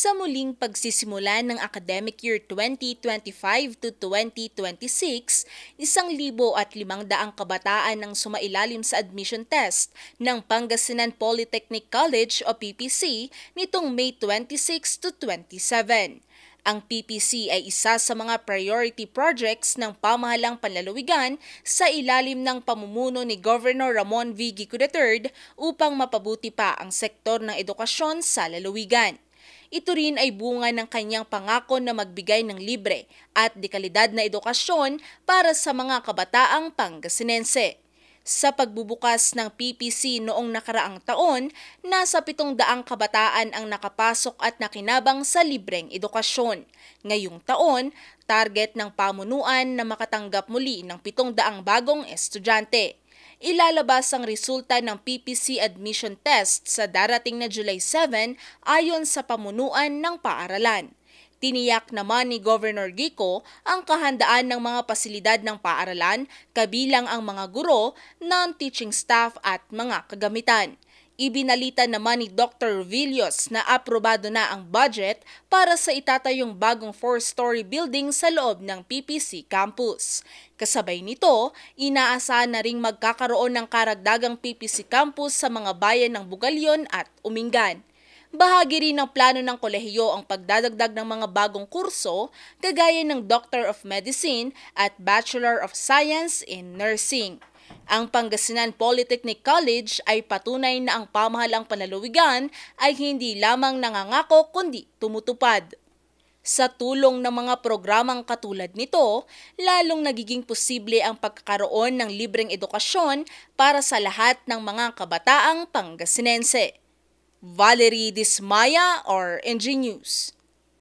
Sa muling pagsisimula ng academic year 2025 to 2026, 1,500 kabataan ang sumailalim sa admission test ng Pangasinan Polytechnic College o PPC nitong May 26 to 27. Ang PPC ay isa sa mga priority projects ng pamahalang panlalawigan sa ilalim ng pamumuno ni Governor Ramon V. Gico III upang mapabuti pa ang sektor ng edukasyon sa lalawigan. Ito rin ay bunga ng kanyang pangako na magbigay ng libre at dekalidad na edukasyon para sa mga kabataang Pangasinense. Sa pagbubukas ng PPC noong nakaraang taon, nasa 700 kabataan ang nakapasok at nakinabang sa libreng edukasyon. Ngayong taon, target ng pamunuan na makatanggap muli ng 700 bagong estudyante. Ilalabas ang resulta ng PPC admission test sa darating na July 7 ayon sa pamunuan ng paaralan. Tiniyak naman ni Governor Gico ang kahandaan ng mga pasilidad ng paaralan kabilang ang mga guro, non-teaching staff at mga kagamitan. Ibinalita naman ni Dr. Villos na aprobado na ang budget para sa itatayong bagong 4-story building sa loob ng PPC campus. Kasabay nito, inaasahan na ring magkakaroon ng karagdagang PPC campus sa mga bayan ng Bugalyon at Umingan. Bahagi rin ng plano ng kolehiyo ang pagdadagdag ng mga bagong kurso kagaya ng Doctor of Medicine at Bachelor of Science in Nursing. Ang Pangasinan Polytechnic College ay patunay na ang pamahalang panlalawigan ay hindi lamang nangangako kundi tumutupad. Sa tulong ng mga programang katulad nito, lalong nagiging posible ang pagkakaroon ng libreng edukasyon para sa lahat ng mga kabataang Pangasinense. Valerie Dismaya or NG News.